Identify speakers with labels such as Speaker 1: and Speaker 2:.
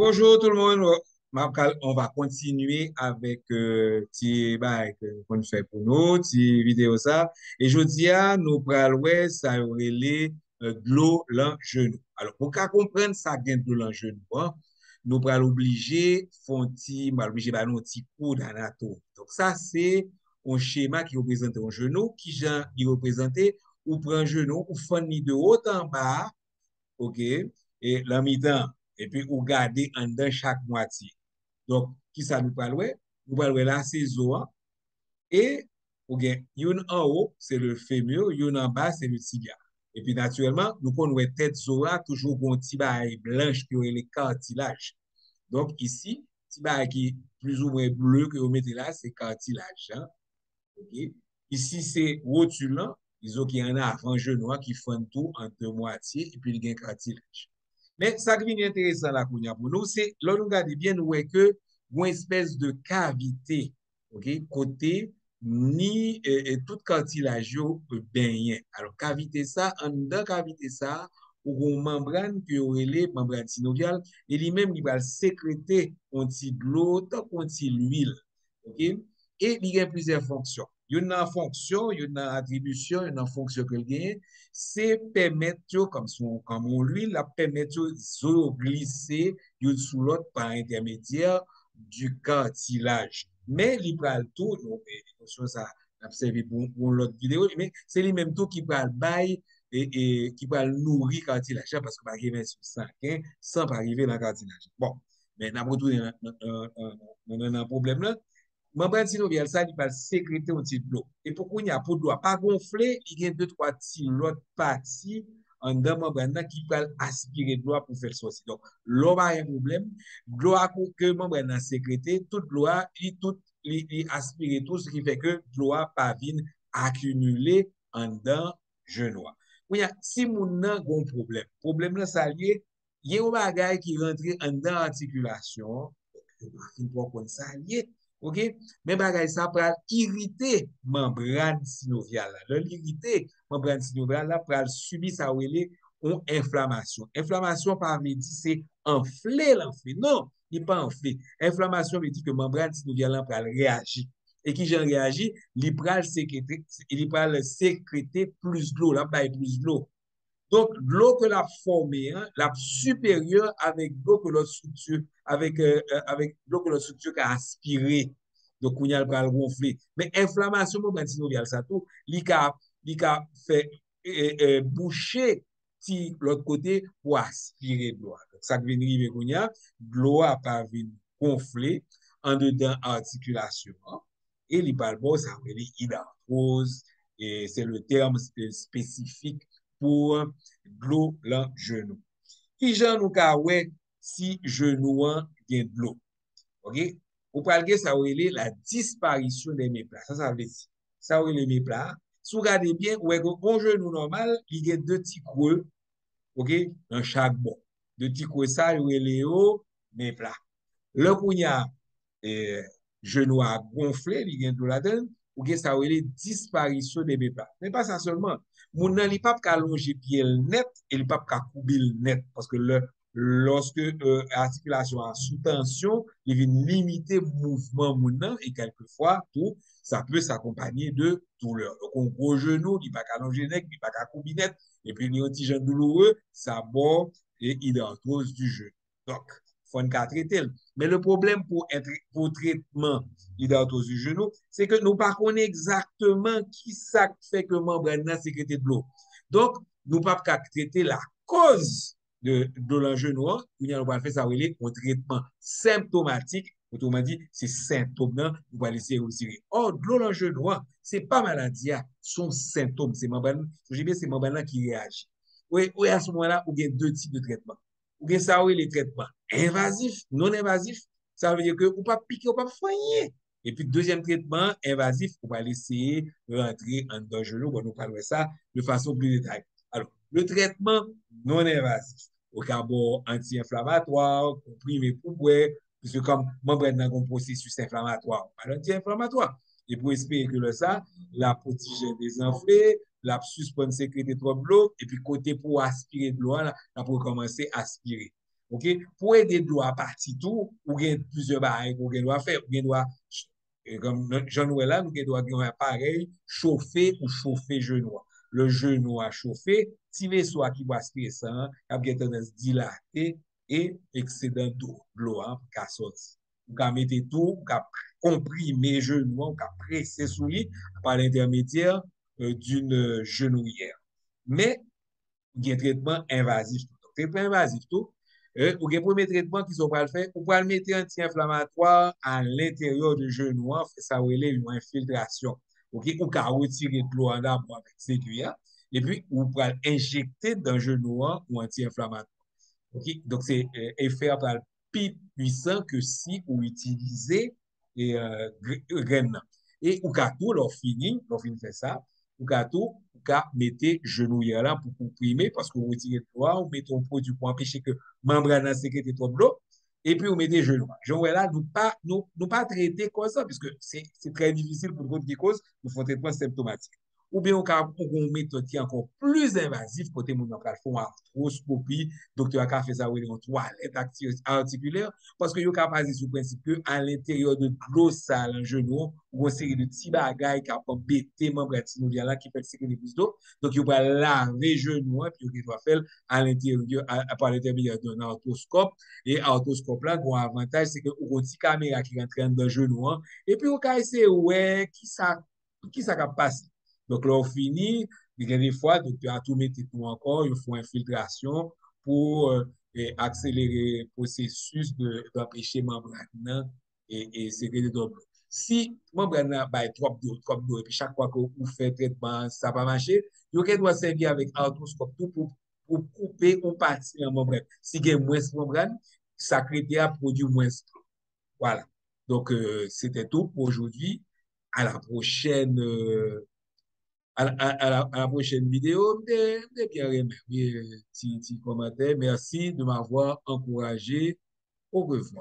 Speaker 1: Bonjour tout le monde. On va continuer avec petit bail qu'on fait pour nous, petit vidéo ça. Et je dis à nous pral ouais ça relé de l'eau dans genou. Alors pour qu'à comprendre ça gain de l'eau dans genou, hein, nous pral obligé mal obligé ba nous petit coup d'anatomie. Donc ça c'est un schéma qui représente un genou qui genre il représente ou prend genou ou fond de haut en bas. OK? Et la mi-temps, et puis ou garder en dedans chaque moitié. Donc, qui ça nous parle? Nous parlons là, c'est zoa. Et, OK, une en haut, c'est le fémur, une en bas, c'est le tibia. Et puis, naturellement, nous connaissons tête zoa, toujours un petit bail blanche qui est le cartilage. Donc, ici, petit bail qui est plus ou moins bleu que vous mettez là, c'est cartilage. Hein? OK? Ici, c'est rotulant. Ils ont qui en a avant genou qui font tout en deux moitiés et puis il y a un cartilage. Mais ça qui est intéressant là pour nous, c'est là nous regardons bien nous voyons que une espèce de cavité, OK, côté ni tout cartilage bien. Alors cavité ça, en dedans cavité ça, ou une membrane qui est les membrane synoviale et lui-même il va sécréter un petit de l'eau, un petit l'huile. OK? Et il y a plusieurs fonctions. Il y a une fonction, il y a une attribution, il y a une fonction que gagne, c'est permettre, comme on lui, la permettre de glisser une sous l'autre par intermédiaire du cartilage. Mais il prend tout, donc, ça, observé pour l'autre vidéo, mais c'est lui-même tout qui prend le bail et qui va nourrir le cartilage, parce que pas arriver sur 5, hein, sans pas arriver dans le cartilage. Bon, mais n'a pas tout un problème là. Membrane synoviale, ça, il va sécréter un petit de l'eau. Et pourquoi il y a pour l'eau pas gonfler, il y a deux, trois petits l'autre partie en dedans membrane qui va aspirer de l'eau pour faire sortir. Donc, l'eau va un problème. L'eau que membrane a sécrété, toute l'eau, il aspire tout, ce qui fait que l'eau pas vient accumuler en dedans genou. Oui, si mon a un problème là, ça lié, il y a un bagage qui rentre en dedans articulation, il faut qu'on ça lié. OK? Mais bagay ça pral irriter membrane synoviale. L'irriter membrane synoviale là pral subir ça relé une inflammation. Inflammation par veut dire c'est enfler l'enfler. Non, il pas enfler. Inflammation veut dire que membrane synoviale là pral réagir. Et qui j'en réagit, il pral sécréter plus d'eau, là plus d'eau. Donc, l'eau que la formée, hein, la supérieure avec l'eau que l'autre structure, avec l'eau que l'autre structure qui a aspiré. Donc, on y a le gonfler. Mais inflammation membrane synoviale, ça tout, il a fait boucher si l'autre côté pour aspirer de l'eau. Donc, ça vient arriver qu'on y a, l'eau a pas venu gonfler en dedans articulation. Hein, et il parle bon, ça veut dire hydarthrose, et c'est le terme spécifique pour l'eau dans genou. Qui j'en nous ka ouais si genou gen de l'eau. OK? Ou pral gen ça relé la disparition des méplats. Ça veut dire ça relé méplats. Si vous regardez bien, ouais un genou normal, il y a deux petits creux, OK, dans chaque bon. Deux petits creux ça relé au méplats. Le kounya eh, genou a gonflé, il y a de la ou que ça relé disparition des méplats. Mais pas ça seulement. Moun nan li pas longer pied net et li pas couper net parce que lorsque articulation en sous tension, il vient limiter mouvement moun nan et quelquefois tout ça peut s'accompagner de douleur. Donc on gros genou, il pas longer net, il pas couper net et puis il y a un petit genou douloureux, ça bord et hydarthrose du genou. Donc faut une traiter. Mais le problème pour traitement l'hydratose du genou, c'est que nous ne connaissons pas exactement qui ça fait que membrane a sécrété de l'eau. Donc, nous ne pouvons pas traiter la cause de l'genou. Nous allons faire ça un traitement symptomatique. Autrement dit, c'est symptôme, nous allons laisser retirer. Or, de l'eau dans le genou, ce n'est pas maladie, son symptôme. C'est membrane, c'est membrane qui réagit. Oui, à ce moment-là, il y a deux types de traitements. Ou bien ça, oui, les traitements invasifs, non invasifs, ça veut dire que ou pas piquer, ou pas soigner. Et puis, deuxième traitement, invasif, on va laisser rentrer en dangereux, on nous parler ça de façon plus détaillée. Alors, le traitement non invasif, au carbone anti-inflammatoire, comprimé pour boire, puisque comme membre dans un processus inflammatoire, on anti-inflammatoire. Et pour espérer que ça, la protéger des enflés, la suspendre sécréter trop de l'eau, et puis côté pour aspirer de l'eau, là, pour commencer à aspirer. OK? Pour aider l'eau à partir tout, ou il y a plusieurs barres qu'on doit faire, ou doit, comme Jean-Noël là, nous doit avoir un appareil chauffer ou chauffer genou. Le genou à chauffer, si vaisseau qui va aspirer ça, il a tendance dilater et excédent d'eau, l'eau, pour sortir. Vous pouvez mettre tout, vous pouvez comprimer genou, vous pouvez presser sous lui par l'intermédiaire d'une genouillère. Mais, il y a un traitement invasif. Traitement invasif tout. Ou gen premier traitement qui sont pas le faire, ou pas le mettre anti-inflammatoire à l'intérieur du genou, fait ça ou une infiltration. OK, ou ka retirer de l'eau en d'abord avec séculière et puis ou pas injecter dans le genou ou anti-inflammatoire. OK, donc c'est effet après plus puissant que si vous utilisez et graine. Et ou ka tout leur fini faire ça, ou ka tout ou ka mettez genouillère là pour comprimer parce que vous retirez le doigt, vous mettez un produit pour empêcher que membrane sécrète trop de l'eau et puis vous mettez genou. Genou là nous pas traiter comme ça puisque c'est très difficile pour d'autres qui cause, nous faut traitement symptomatique. Ou bien on a une méthode qui est encore plus invasive côté mon on font arthroscopie, docteur a fait ça ou une toilette articulaire parce que yo capable sur principe que à l'intérieur de l'eau sale en genou ou une série de petits bagages qui a embêté membre synovial là qui fait sécréter plus d'eau donc il va laver genou puis il doit faire à l'intérieur par l'intermédiaire d'un arthroscope et arthroscope là un avantage c'est que on petit caméra qui rentre dans le genou et puis on peut essayer ouais qui ça va passer donc là on finit il y a des fois docteur a tout mettre tout encore il faut infiltration pour accélérer le processus d'empêcher membrane et sécréter de l'eau. Si membrane a trop d'eau, et puis chaque fois que vous faites traitement, ça va marcher, vous doit servir avec arthroscope tout pour couper une partie de la membrane. Si il y a moins de membrane, ça crée produit moins d'eau. Voilà. Donc, c'était tout pour aujourd'hui. À la prochaine. À la prochaine vidéo, bien aimé, petit commentaire. Merci de m'avoir encouragé. Au revoir.